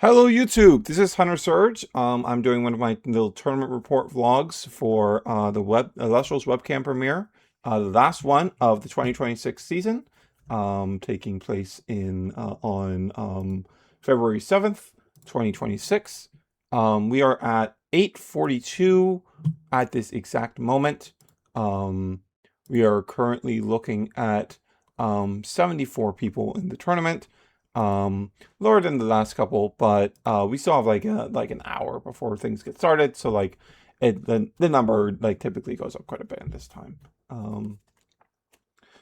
Hello YouTube, this is Hunter Surge. I'm doing one of my little tournament report vlogs for the Elestrals webcam premiere, the last one of the 2026 season, taking place on February 7th, 2026. We are at 8:42 at this exact moment. We are currently looking at 74 people in the tournament. Lower than the last couple, but we still have like an hour before things get started, so like the number like typically goes up quite a bit in this time.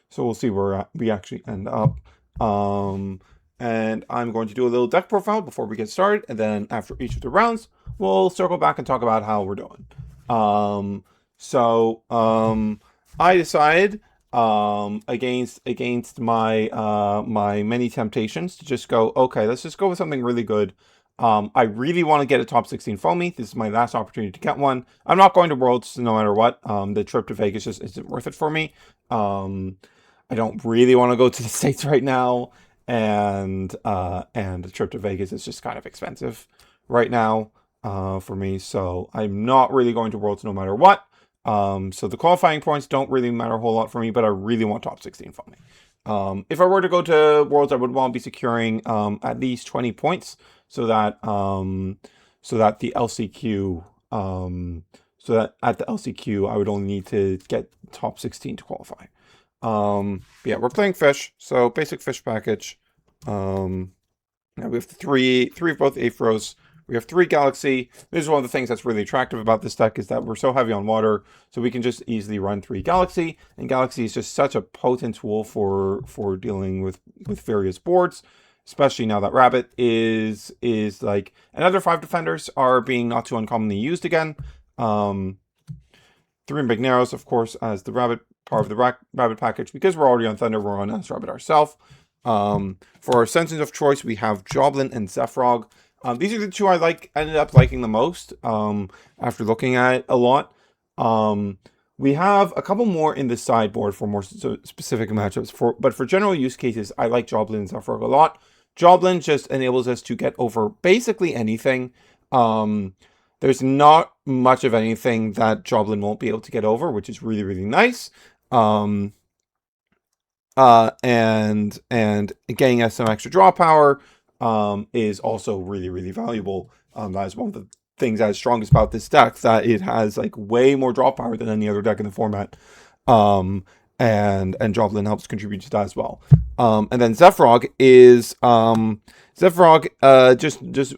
So we'll see where we actually end up. And I'm going to do a little deck profile before we get started, and then after each of the rounds, we'll circle back and talk about how we're doing. I decided against my my many temptations to just go, okay, let's just go with something really good. I really want to get a top 16 foamy. This is my last opportunity to get one. I'm not going to Worlds no matter what. The trip to Vegas just isn't worth it for me. I don't really want to go to the States right now, and the trip to Vegas is just kind of expensive right now for me. So I'm not really going to Worlds no matter what. So the qualifying points don't really matter a whole lot for me, but I really want top 16 foamy. If I were to go to Worlds, I would want to be securing at least 20 points so that the LCQ so that at the LCQ I would only need to get top 16 to qualify. Yeah, we're playing fish, so basic fish package. Now we have three of both Afros. We have 3 Galaxy. This is one of the things that's really attractive about this deck, is that we're so heavy on water, so we can just easily run 3 Galaxy. And Galaxy is just such a potent tool for dealing with various boards, especially now that Rabbit is like, another 5 defenders are being not too uncommonly used again. 3 Big Narrows, of course, as the Rabbit part of the Rabbit package. Because we're already on Thunder, we're on Rabbit ourselves. For our Sentence of choice, we have Joblin and Zephyrog. These are the 2 I ended up liking the most after looking at it a lot. We have a couple more in the sideboard for more specific matchups. But for general use cases, I like Joblin and Zephyrog a lot. Joblin just enables us to get over basically anything. There's not much of anything that Joblin won't be able to get over, which is really, really nice. And getting us some extra draw power is also really, really valuable. That is one of the things that is strongest about this deck, that it has like way more draw power than any other deck in the format. And Joblin helps contribute to that as well. And then Zephyrog is just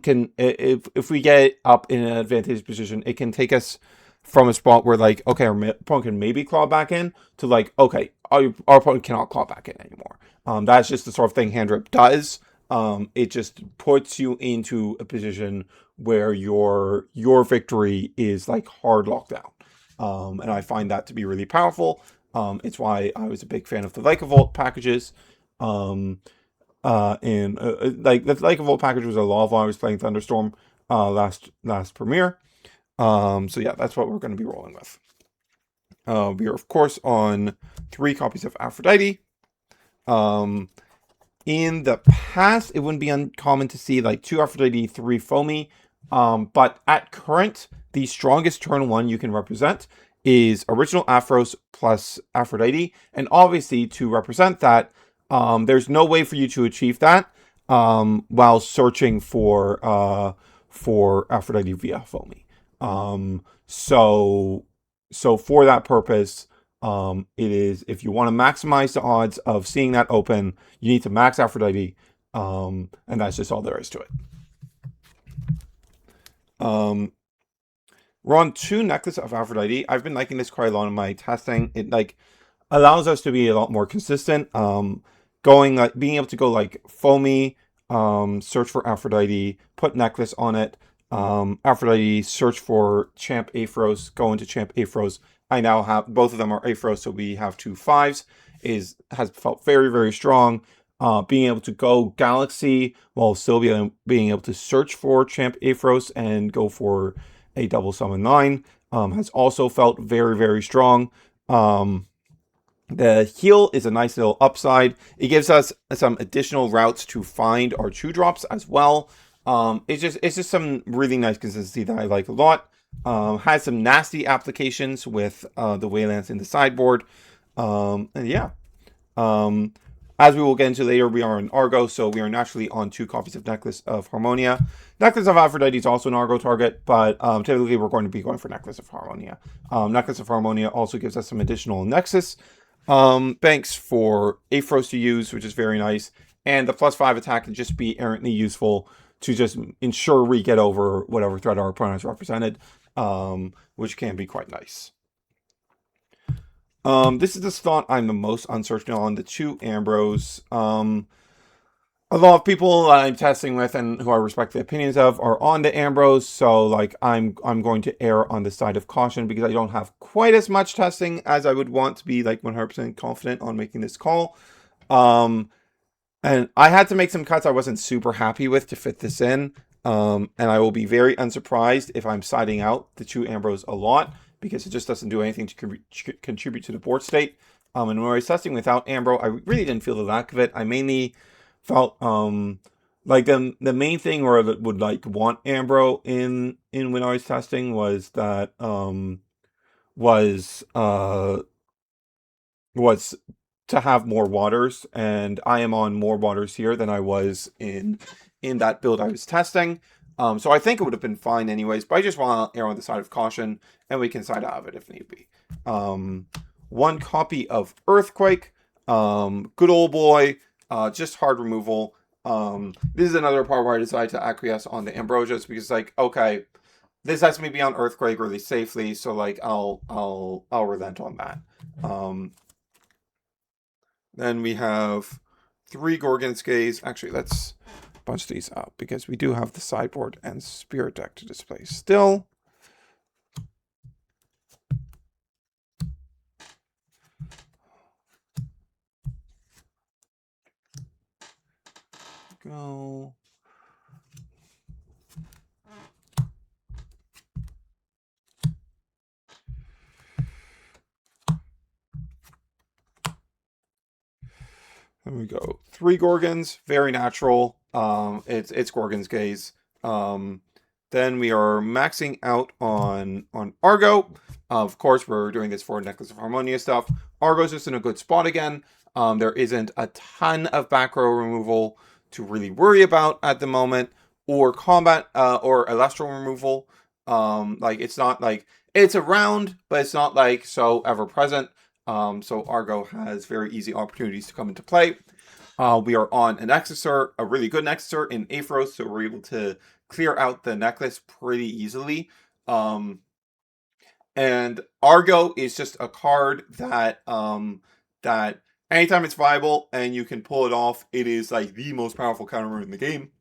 can, if we get up in an advantageous position, it can take us from a spot where like, okay, our opponent can maybe claw back in, to like, okay, our opponent cannot claw back in anymore. That's just the sort of thing hand rip does. It just puts you into a position where your victory is like hard lockdown. And I find that to be really powerful. It's why I was a big fan of the Lycavolt packages. Like the Lycavolt package was a lot while I was playing Thunderstorm last premiere. So yeah, that's what we're going to be rolling with. We are of course on 3 copies of Aphrodite. In the past, it wouldn't be uncommon to see like 2 Aphrodite, 3 foamy. But at current, the strongest turn 1 you can represent is original Aphros plus Aphrodite. And obviously, to represent that, there's no way for you to achieve that while searching for Aphrodite via foamy. So for that purpose, it is, if you want to maximize the odds of seeing that open, you need to max Aphrodite, and that's just all there is to it. We're on 2 Necklace of Aphrodite. I've been liking this quite a lot in my testing. It like allows us to be a lot more consistent. Going like being able to go like foamy, search for Aphrodite, put Necklace on it. Aphrodite, search for Champ Afros, go into Champ Afros. I now have, both of them are Afros, so we have 2 5s. Has felt very, very strong. Being able to go Galaxy while still being able to search for Champ Afros and go for a double summon 9 has also felt very, very strong. The heal is a nice little upside. It gives us some additional routes to find our 2-drops as well. It's just some really nice consistency that I like a lot. Has some nasty applications with the Waylance in the sideboard. And yeah. Um, as we will get into later, we are in Argo, so we are naturally on 2 copies of Necklace of Harmonia. Necklace of Aphrodite is also an Argo target, but typically we're going to be going for Necklace of Harmonia. Necklace of Harmonia also gives us some additional Nexus banks for Aphros to use, which is very nice. And the +5 attack can just be errantly useful to just ensure we get over whatever threat our opponent has represented, which can be quite nice. This is the slot I'm the most uncertain on, the 2 Ambros. A lot of people I'm testing with and who I respect the opinions of are on the Ambros, so like I'm going to err on the side of caution because I don't have quite as much testing as I would want to be like 100% confident on making this call. And I had to make some cuts I wasn't super happy with to fit this in. And I will be very unsurprised if I'm siding out the 2 Ambros a lot because it just doesn't do anything to contribute to the board state. And when I was testing without Ambro, I really didn't feel the lack of it. I mainly felt like the main thing where I would like want Ambro in when I was testing was that was to have more waters, and I am on more waters here than I was in that build I was testing. So I think it would have been fine anyways, but I just want to err on the side of caution, and we can side out of it if need be. 1 copy of Earthquake, good old boy, just hard removal. This is another part where I decided to acquiesce on the Ambrosias because, like, okay, this lets me be on Earthquake really safely, so like I'll relent on that. Then we have 3 Gorgon's Gaze. Actually, let's bunch these up because we do have the sideboard and spirit deck to display still. Go. There we go. 3 Gorgons, very natural. It's Gorgon's Gaze. Then we are maxing out on Argo. Of course, we're doing this for Necklace of Harmonia stuff. Argo's just in a good spot again. There isn't a ton of back row removal to really worry about at the moment, or combat or Elestral removal. Like it's not like it's around, but it's not like so ever present. So Argo has very easy opportunities to come into play. We are on a Nexusor, a really good Nexusor in Aphros, so we're able to clear out the necklace pretty easily. And Argo is just a card that that anytime it's viable and you can pull it off, it is like the most powerful counter in the game.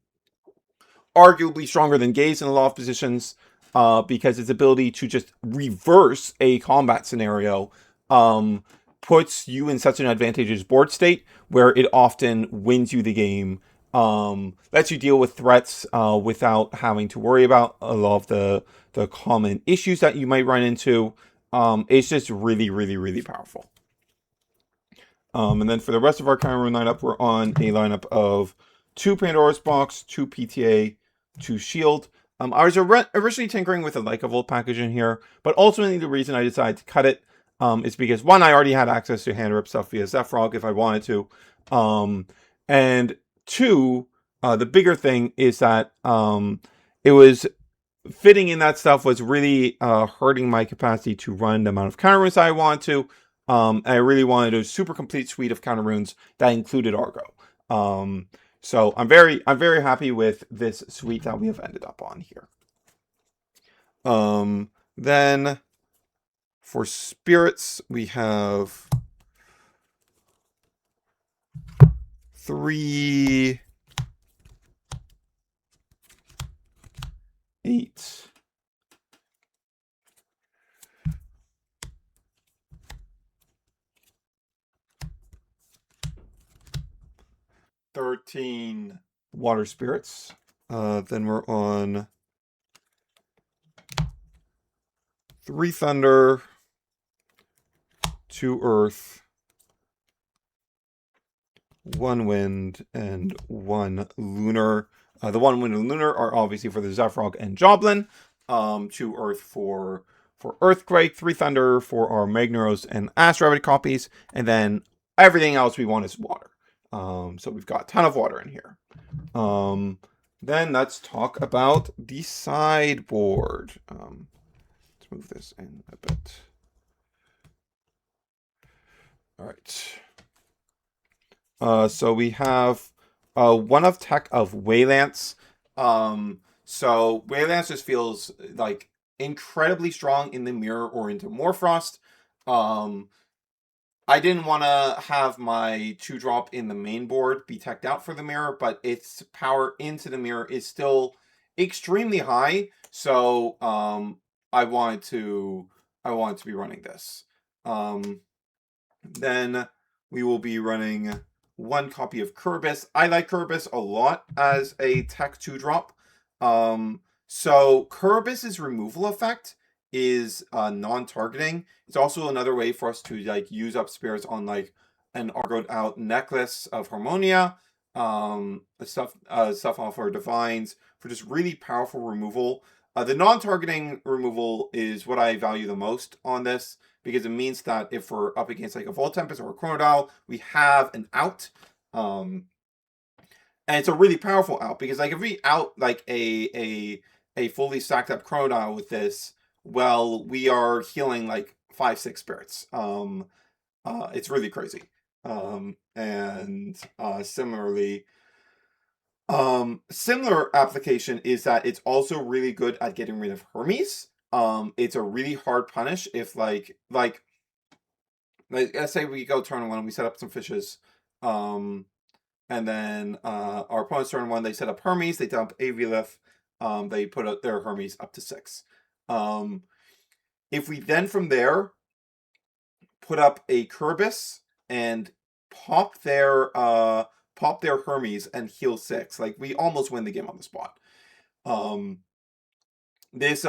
Arguably stronger than Gaze in a lot of positions, because its ability to just reverse a combat scenario puts you in such an advantageous board state where it often wins you the game, lets you deal with threats without having to worry about a lot of the common issues that you might run into. It's just really, really, really powerful. And then for the rest of our counter rune lineup, we're on a lineup of 2 Pandora's Box, 2 PTA, 2 Shield. I was originally tinkering with a Like a Volt package in here, but ultimately the reason I decided to cut it is because, 1, I already had access to hand rip stuff via Zephrog if I wanted to. And 2, the bigger thing is that it was fitting in that stuff was really hurting my capacity to run the amount of counter runes I want to. I really wanted a super complete suite of counter runes that included Argo. So I'm very happy with this suite that we have ended up on here. Then for spirits, we have 3, 8, 13 water spirits. Then we're on 3 thunder, 2 earth, 1 wind, and 1 lunar. The 1 Wind and Lunar are obviously for the Zephrog and Joblin. 2 Earth for Earthquake, 3 Thunder for our Magnaros and Astrabbit copies, and then everything else we want is water. So we've got a ton of water in here. Then let's talk about the sideboard. Let's move this in a bit. All right. So we have 1 of Tech of Waylance. So Waylance just feels like incredibly strong in the mirror or into Morfrost. I didn't want to have my 2-drop in the main board be teched out for the mirror, but its power into the mirror is still extremely high. So I wanted to be running this. Then we will be running 1 copy of Kerberos. I like Kerberos a lot as a tech 2-drop. So Kerberos' removal effect is non-targeting. It's also another way for us to like use up spirits on like an Argoed out Necklace of Harmonia, stuff off our Divines for just really powerful removal. The non-targeting removal is what I value the most on this, because it means that if we're up against like a Volt Tempest or a Chronodile, we have an out. And it's a really powerful out, because like if we out like a fully stacked up Chronodile with this, well, we are healing like 5-6 spirits. It's really crazy. And similarly, similar application is that it's also really good at getting rid of Hermes. It's a really hard punish if like let's say we go turn 1 and we set up some fishes, and then our opponent's turn 1, they set up Hermes, they dump Aviolith, they put up their Hermes up to 6. If we then from there put up a Kerberos and pop their Hermes and heal 6, like we almost win the game on the spot. This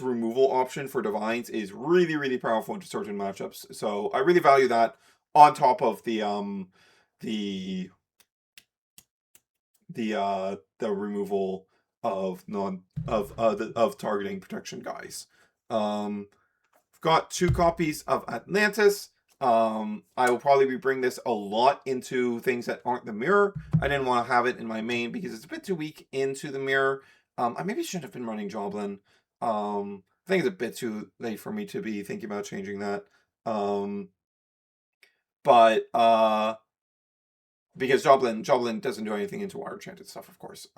removal option for Divines is really, really powerful into certain matchups. So I really value that on top of the removal of targeting protection guys. I've got 2 copies of Atlantis. I will probably bring this a lot into things that aren't the mirror. I didn't want to have it in my main because it's a bit too weak into the mirror. I maybe shouldn't have been running Joblin. I think it's a bit too late for me to be thinking about changing that. But because Joblin doesn't do anything into water enchanted stuff, of course.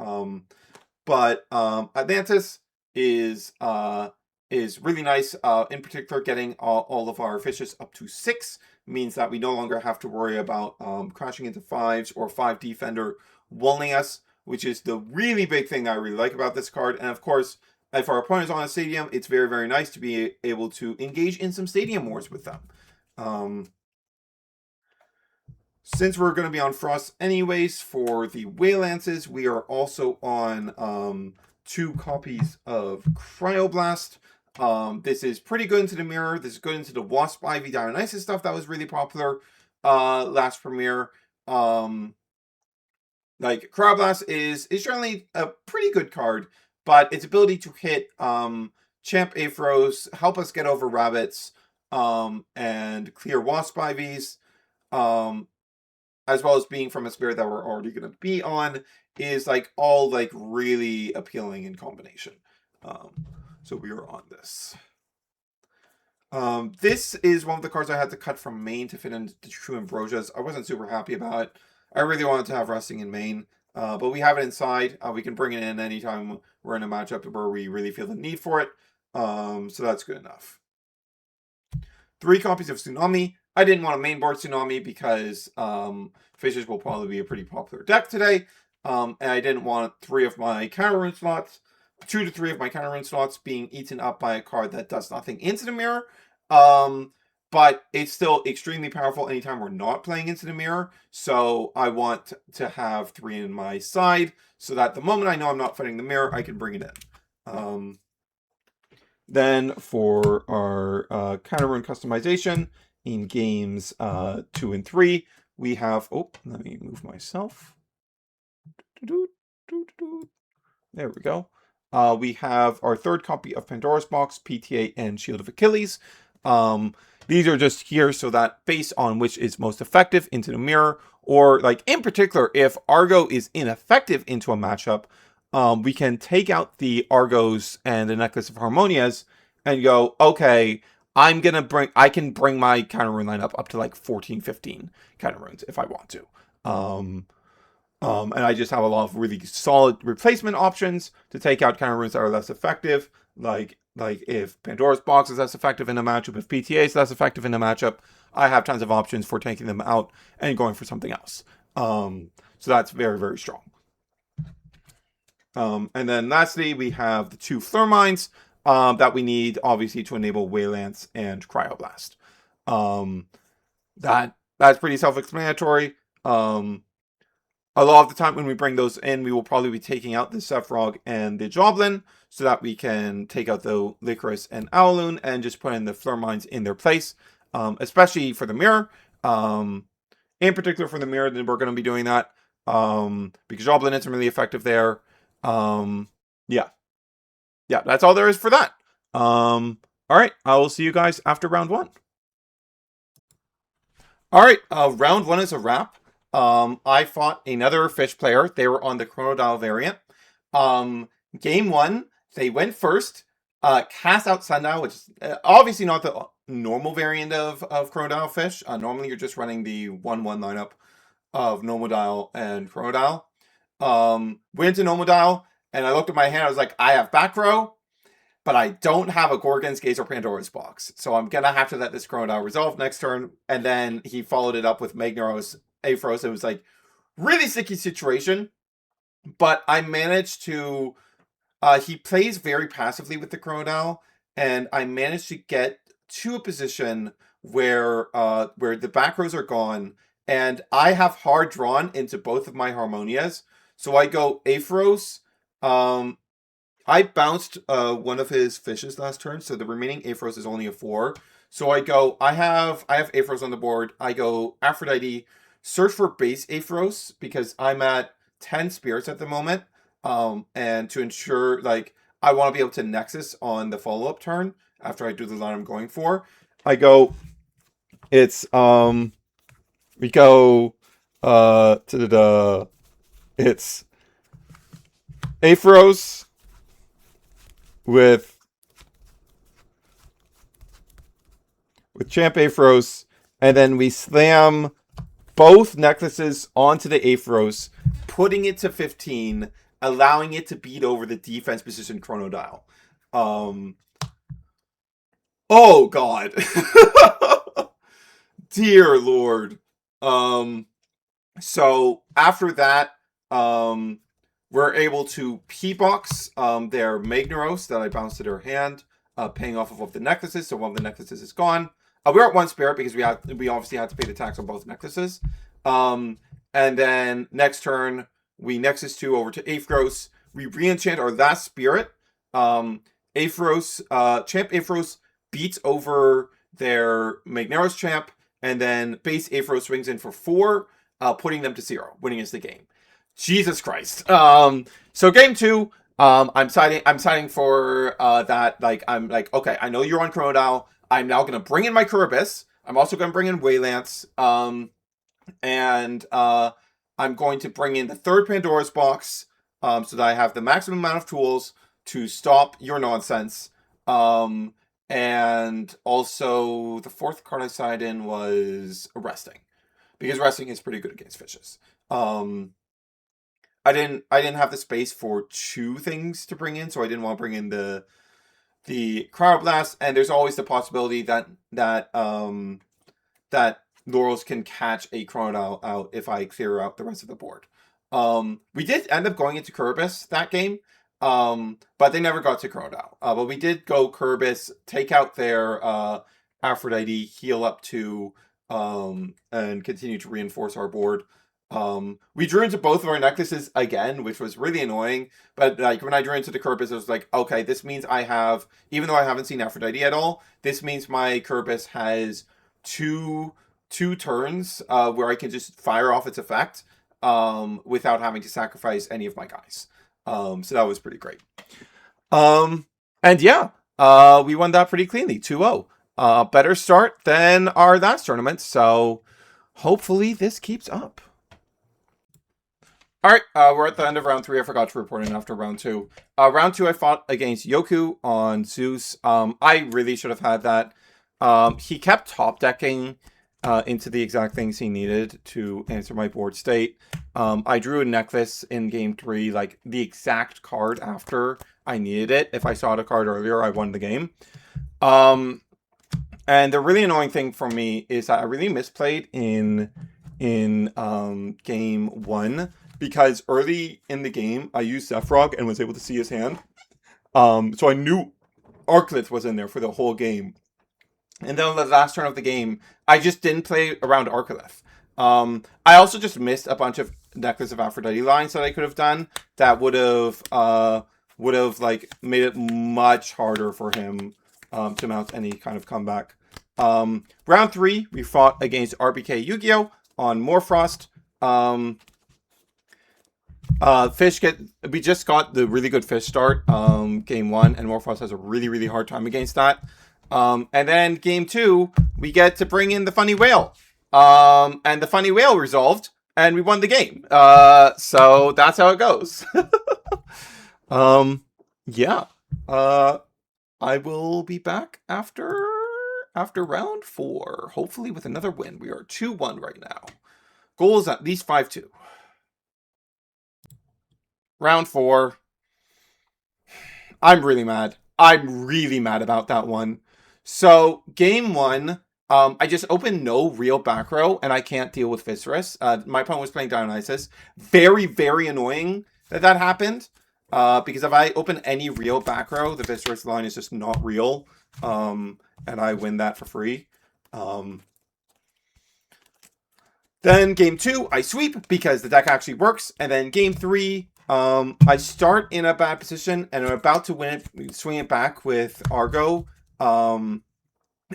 But Atlantis is really nice. In particular, getting all of our fishes up to 6 means that we no longer have to worry about crashing into 5s or 5 defender walling us, which is the really big thing that I really like about this card. And of course, if our opponent is on a stadium, it's very, very nice to be able to engage in some stadium wars with them. Since we're going to be on Frost anyways for the Waylances, we are also on 2 copies of Cryoblast. This is pretty good into the mirror. This is good into the Wasp Ivy Dionysus stuff that was really popular last premiere. Like Cryoblast is generally a pretty good card, but its ability to hit Champ Aphros, help us get over rabbits, and clear Wasp Ivies, as well as being from a spirit that we're already going to be on, is like all like really appealing in combination. So we are on this. This is one of the cards I had to cut from main to fit into True Ambrosias. I wasn't super happy about it. I really wanted to have Resting in main, but we have it inside. We can bring it in anytime we're in a matchup where we really feel the need for it. So that's good enough. 3 copies of Tsunami. I didn't want a main board Tsunami because Fishes will probably be a pretty popular deck today. And I didn't want 3 of my counter rune slots, 2 to 3 of my counter rune slots being eaten up by a card that does nothing into the mirror. But it's still extremely powerful anytime we're not playing into the mirror. So I want to have 3 in my side so that the moment I know I'm not fighting the mirror, I can bring it in. Then for our counter rune customization in games 2 and 3, we have, let me move myself. There we go. We have our third copy of Pandora's Box, PTA, and Shield of Achilles. These are just here so that based on which is most effective into the mirror, or like in particular, if Argo is ineffective into a matchup, we can take out the Argos and the Necklace of Harmonias and go, okay, I can bring my counter rune lineup up to like 14, 15 counter runes if I want to. And I just have a lot of really solid replacement options to take out counter runes that are less effective. Like if Pandora's Box is less effective in a matchup, if PTA is less effective in a matchup, I have tons of options for taking them out and going for something else. So that's very, very strong. And then lastly, we have the 2 Flurmines that we need, obviously, to enable Waylance and Cryoblast. That's pretty self-explanatory. A lot of the time when we bring those in, we will probably be taking out the Sephrog and the Joblin so that we can take out the Licorice and Owloon and just put in the Flurmines in their place, especially for the mirror. In particular for the mirror, then we're going to be doing that because Joblin isn't really effective there. Yeah, that's all there is for that. All right, I will see you guys after round 1. All right, round 1 is a wrap. I fought another fish player. They were on the Chronodile variant. Game 1, they went first, cast out Sundial, which is obviously not the normal variant of Chronodile fish. Normally you're just running the 1-1 lineup of Nomodile and Chronodile. Went to Nomodile, and I looked at my hand, I was like, I have back row, but I don't have a Gorgon's Gaze or Pandora's Box. So I'm going to have to let this Chronodile resolve next turn. And then he followed it up with Magneros, Aphros. It was like really sticky situation. But I managed to... he plays very passively with the Chronodile. And I managed to get to a position where the back rows are gone. And I have hard drawn into both of my Harmonias. So I go Aphros... I bounced one of his fishes last turn, so the remaining Aphros is only a 4. So I go, I have Aphros on the board. I go Aphrodite, search for base Aphros because I'm at 10 spirits at the moment. And to ensure, like, I want to be able to Nexus on the follow-up turn after I do the line I'm going for. I go, it's, we go, it's Aphros with Champ Aphros, and then we slam both necklaces onto the Aphros, putting it to 15, allowing it to beat over the defense position Chronodile. Oh god. Dear Lord. So after that, we're able to P-box their Magneros that I bounced to their hand, paying off of the necklaces. So one of the necklaces is gone. We're at 1 spirit because we obviously had to pay the tax on both necklaces. And then next turn, we Nexus 2 over to Aphros. We re-enchant our last spirit. Champ Aphros beats over their Magneros champ, and then base Aphros swings in for 4, putting them to 0. Winning is the game. Jesus Christ. So game 2, I'm siding for that. Like, I'm like, okay, I know you're on Chronodile. I'm now gonna bring in my Kerberos. I'm also gonna bring in Waylance. And I'm going to bring in the 3rd Pandora's Box, so that I have the maximum amount of tools to stop your nonsense. And also the 4th card I sided in was Arresting, because Arresting is pretty good against fishes. I didn't have the space for 2 things to bring in, so I didn't want to bring in the Cryoblast, and there's always the possibility that Laurels can catch a Chronodile out if I clear out the rest of the board. We did end up going into Kerberos that game, but they never got to Chronodile. But we did go Kerberos, take out their Aphrodite, heal up 2, and continue to reinforce our board. We drew into both of our necklaces again, which was really annoying. But like when I drew into the Kerberos, I was like, okay, this means I have, even though I haven't seen Aphrodite at all, this means my Kerberos has two turns where I can just fire off its effect. without having to sacrifice any of my guys. So that was pretty great. And yeah, we won that pretty cleanly, 2-0. Better start than our last tournament, so hopefully this keeps up. All right, we're at the end of round 3. I forgot to report in after round 2. Round 2, I fought against Yoku on Zeus. I really should have had that. He kept top decking into the exact things he needed to answer my board state. I drew a Nexus in game 3, like the exact card after I needed it. If I saw the card earlier, I won the game. And the really annoying thing for me is that I really misplayed in game 1. Because early in the game, I used Zephyrog and was able to see his hand. So I knew Arclith was in there for the whole game. And then on the last turn of the game, I just didn't play around Arclith. I also just missed a bunch of Necklace of Aphrodite lines that I could have done that would have like made it much harder for him to mount any kind of comeback. Round 3, we fought against RBK Yu-Gi-Oh! On Morfrost. We just got the really good fish start, game 1, and Morphos has a really, really hard time against that. And then game 2, we get to bring in the funny whale. And the funny whale resolved, and we won the game. So that's how it goes. Yeah. I will be back after round 4, hopefully with another win. We are 2-1 right now. Goal is at least 5-2. Round 4. I'm really mad. I'm really mad about that one. So, game 1, I just opened no real back row, and I can't deal with Viscerus. My opponent was playing Dionysus. Very, very annoying that happened. Because if I open any real back row, the Viscerus line is just not real. And I win that for free. Then game 2, I sweep because the deck actually works. And then game 3, I start in a bad position and I'm about to win it, swing it back with Argo. And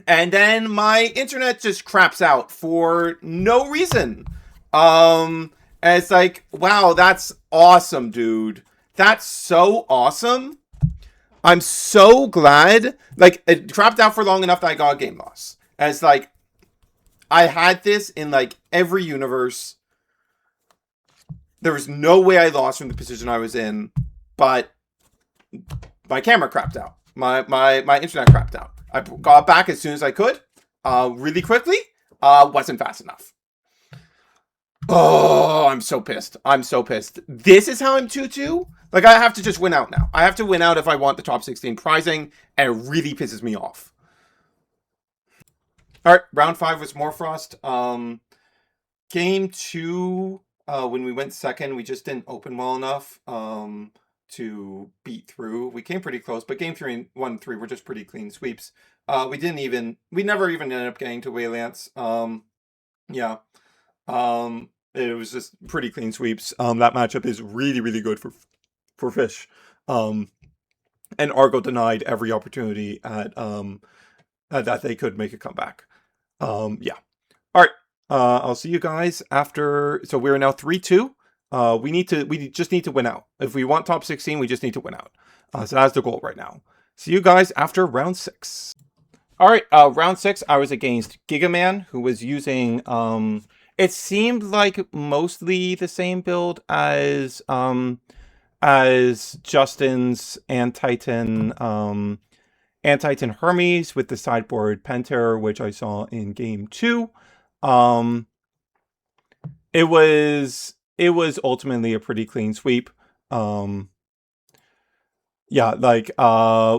then my internet just craps out for no reason. And it's like, wow, that's awesome, dude. That's so awesome. I'm so glad. Like, it crapped out for long enough that I got a game loss. And it's like, I had this in like every universe. There was no way I lost from the position I was in, but my camera crapped out. My internet crapped out. I got back as soon as I could, really quickly. Wasn't fast enough. Oh, I'm so pissed. I'm so pissed. This is how I'm 2-2? Like, I have to just win out now. I have to win out if I want the top 16 prizing, and it really pisses me off. All right, round 5 was Morfrost. Game 2, when we went second, we just didn't open well enough to beat through. We came pretty close, but game 3 and 1 and 3 were just pretty clean sweeps. We never even ended up getting to Waylance. Yeah. It was just pretty clean sweeps. That matchup is really, really good for Fish. And Argo denied every opportunity at that they could make a comeback. Yeah. All right. I'll see you guys after. So we're now 3-2. We just need to win out. If we want top 16, we just need to win out. So that's the goal right now. See you guys after round 6. All right. Round 6, I was against Gigaman, who was using, it seemed like mostly the same build as Justin's Antitan Hermes with the sideboard Penter, which I saw in game 2. It was ultimately a pretty clean sweep. Yeah, like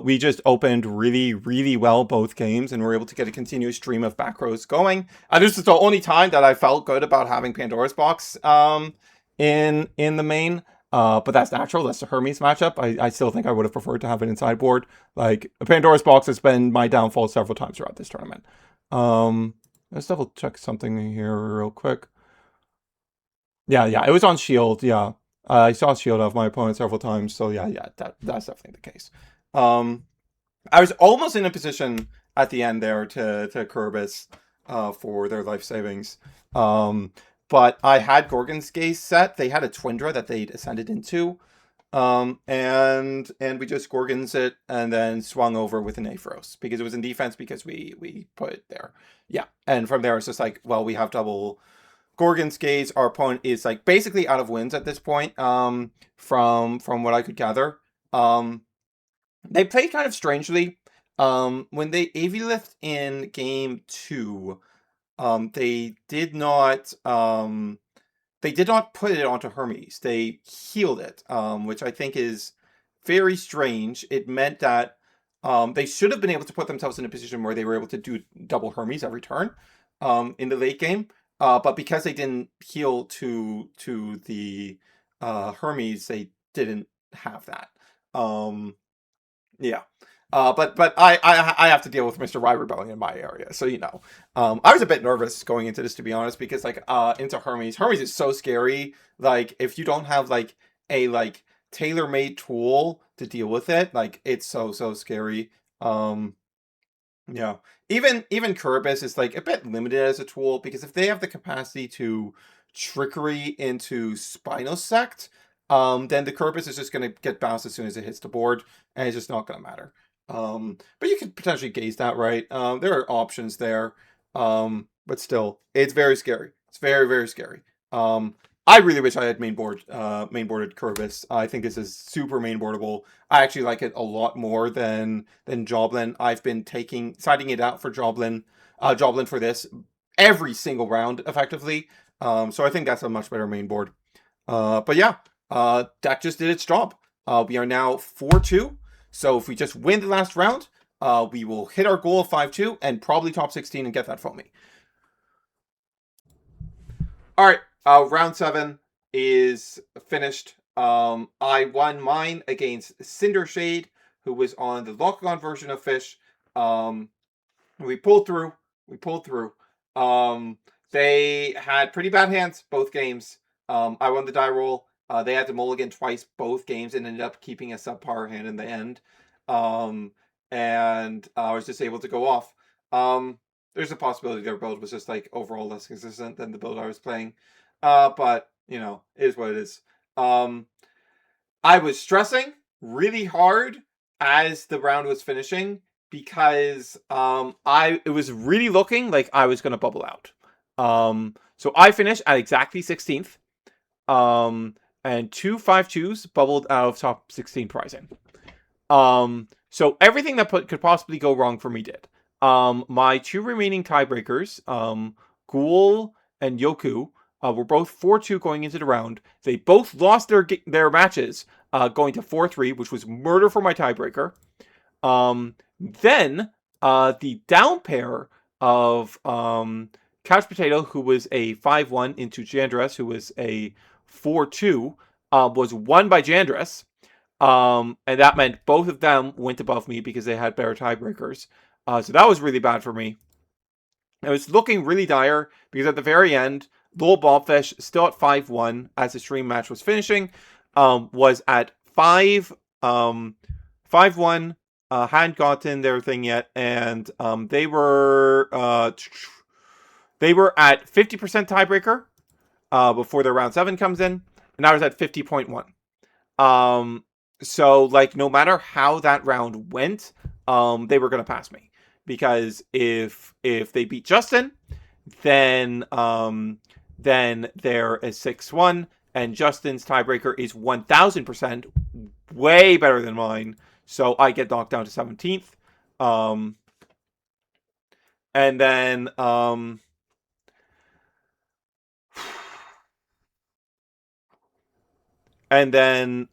we just opened really, really well both games, and were able to get a continuous stream of back rows going. This is the only time that I felt good about having Pandora's Box in the main. But that's natural. That's the Hermes matchup. I still think I would have preferred to have it in sideboard. Like, Pandora's Box has been my downfall several times throughout this tournament. Let's double check something here real quick. Yeah, it was on shield. Yeah, I saw shield off my opponent several times. So yeah, that's definitely the case. I was almost in a position at the end there to Kerbis for their life savings. But but I had Gorgon's Gaze set. They had a Twindra that they'd ascended into. And we just Gorgons it and then swung over with an Aphros because it was in defense because we put it there. Yeah. And from there it's just like, well, we have double Gorgon's Gaze. Our opponent is like basically out of wins at this point, from what I could gather. They played kind of strangely. When they AV lift in game 2, they did not put it onto Hermes. They healed it, which I think is very strange. It meant that they should have been able to put themselves in a position where they were able to do double Hermes every turn in the late game. But because they didn't heal to the Hermes, they didn't have that. Yeah. But I have to deal with Mr. Rye Rebellion in my area, so I was a bit nervous going into this, to be honest, because like into Hermes is so scary. Like if you don't have like a like tailor-made tool to deal with it, like it's so scary. Yeah. Even Kerberos is like a bit limited as a tool because if they have the capacity to trickery into Spinosect, then the Kerberos is just gonna get bounced as soon as it hits the board, and it's just not gonna matter. But you could potentially gaze that, right? There are options there. But still, it's very scary. It's very, very scary. I really wish I had mainboarded Kerberos. I think this is super mainboardable. I actually like it a lot more than Joblin. I've been siding it out for Joblin for this every single round, effectively. So I think that's a much better mainboard. But yeah, deck just did its job. We are now 4-2. So if we just win the last round, we will hit our goal of 5-2 and probably top 16 and get that foamy. All right, round 7 is finished. I won mine against Cinder Shade, who was on the Locagon version of Fish. We pulled through. They had pretty bad hands both games. I won the die roll. They had to mulligan twice both games and ended up keeping a subpar hand in the end. And I was just able to go off. There's a possibility their build was just like overall less consistent than the build I was playing. But it is what it is. I was stressing really hard as the round was finishing because it was really looking like I was gonna bubble out. So I finished at exactly 16th. And 2 5-2s bubbled out of top 16 pricing. So everything that could possibly go wrong for me did. My 2 remaining tiebreakers, Ghoul and Yoku, were both 4-2 going into the round. They both lost their matches, going to 4-3, which was murder for my tiebreaker. Then the down pair of Couch Potato, who was a 5-1, into Jandress, who was a 4-2, was won by Jandress. And that meant both of them went above me because they had better tiebreakers. So that was really bad for me. It was looking really dire because at the very end, Lowell Bobfish, still at 5-1 as the stream match was finishing, was at 5-1, hadn't gotten their thing yet, and they were at 50% tiebreaker before their round 7 comes in, and I was at 50.1. So like no matter how that round went, they were gonna pass me because if they beat Justin, then they're a 6-1, and Justin's tiebreaker is 1000% way better than mine. So I get knocked down to 17th. And then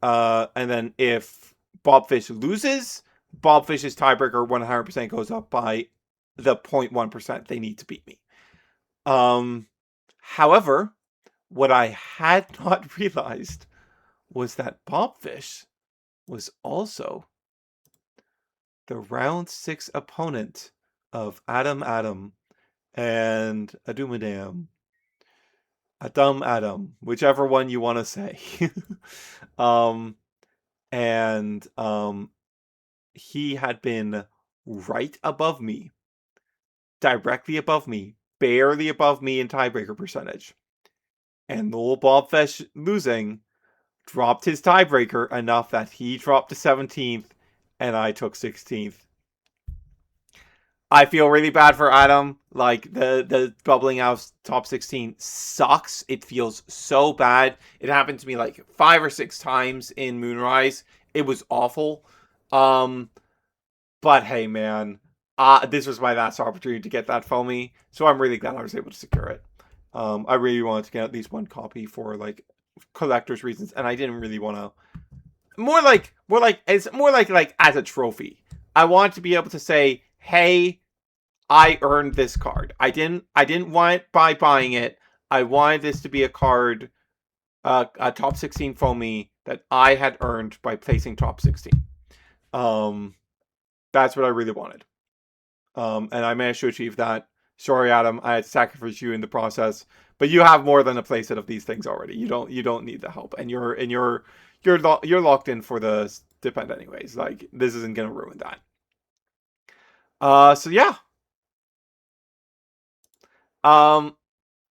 if Bobfish loses, Bobfish's tiebreaker 100% goes up by the 0.1% they need to beat me. However, what I had not realized was that Bobfish was also the round 6 opponent of Adam and Adumadam. Adam, whichever one you want to say. He had been right above me, directly above me, barely above me in tiebreaker percentage. And Lowell Bobfish losing dropped his tiebreaker enough that he dropped to 17th and I took 16th. I feel really bad for Adam. Like, the bubbling out top 16 sucks. It feels so bad. It happened to me like 5 or 6 times in Moonrise. It was awful. But hey, man, this was my last opportunity to get that foamy, so I'm really glad I was able to secure it. I really wanted to get at least one copy for like collector's reasons, and I didn't really want to. It's more like as a trophy. I want to be able to say, hey, I earned this card. I didn't want it by buying it. I wanted this to be a card, a top 16 foamy that I had earned by placing top 16. That's what I really wanted. And I managed to achieve that. Sorry, Adam, I had to sacrifice you in the process, but you have more than a playset of these things already. You don't need the help, and you're locked in for the stipend anyways. Like, this isn't gonna ruin that. So yeah. On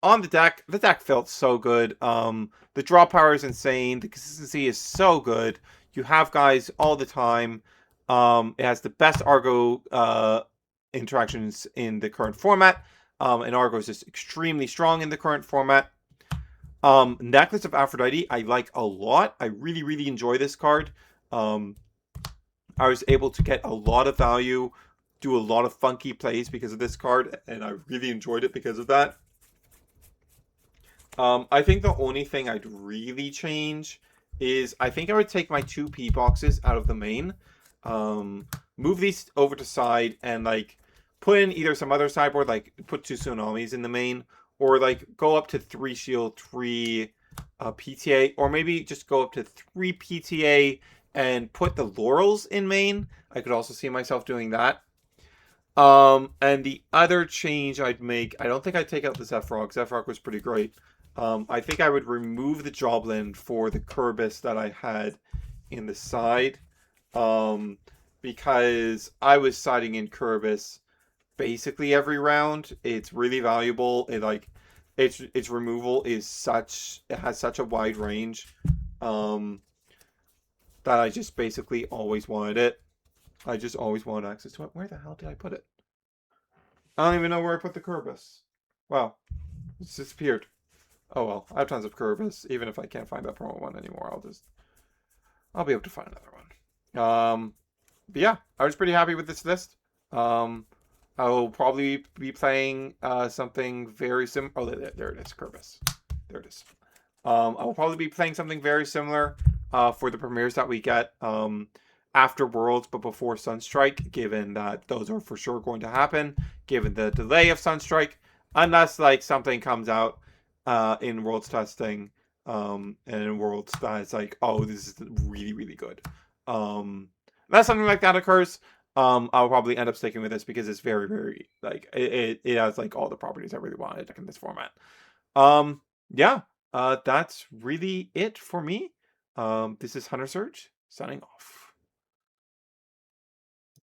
the deck felt so good. The draw power is insane. The consistency is so good. You have guys all the time. It has the best Argo interactions in the current format. And Argo is just extremely strong in the current format. Necklace of Aphrodite, I like a lot. I really, really enjoy this card. I was able to get a lot of value, do a lot of funky plays because of this card, and I really enjoyed it because of that. I think the only thing I'd really change is I think I would take my 2 P boxes out of the main, move these over to side, and like put in either some other sideboard, like put 2 tsunamis in the main, or like go up to 3 shield, 3 PTA, or maybe just go up to 3 PTA and put the laurels in main. I could also see myself doing that. And the other change I'd make, I don't think I'd take out the Zephrog. Zephrog was pretty great. I think I would remove the Joblin for the Kerbis that I had in the side. Because I was siding in Kerbis basically every round. It's really valuable. Its removal is it has such a wide range. That I just basically always wanted it. I just always wanted access to it. Where the hell did I put it? I don't even know where I put the Kerbis. Wow. It's disappeared. Oh well, I have tons of Kerbis. Even if I can't find that promo one anymore, I'll be able to find another one. But yeah, I was pretty happy with this list. I'll probably be playing something very similar. Oh, there it is, Kerbis. There it is. I'll probably be playing something very similar for the premieres that we get after Worlds, but before Sunstrike, given that those are for sure going to happen, given the delay of Sunstrike, unless like something comes out in Worlds testing, and in Worlds that it's like, oh, this is really, really good. Unless something like that occurs, I'll probably end up sticking with this because it's very, very, like, it has like all the properties I really wanted in this format. Yeah, that's really it for me. This is Hunter Surge signing off.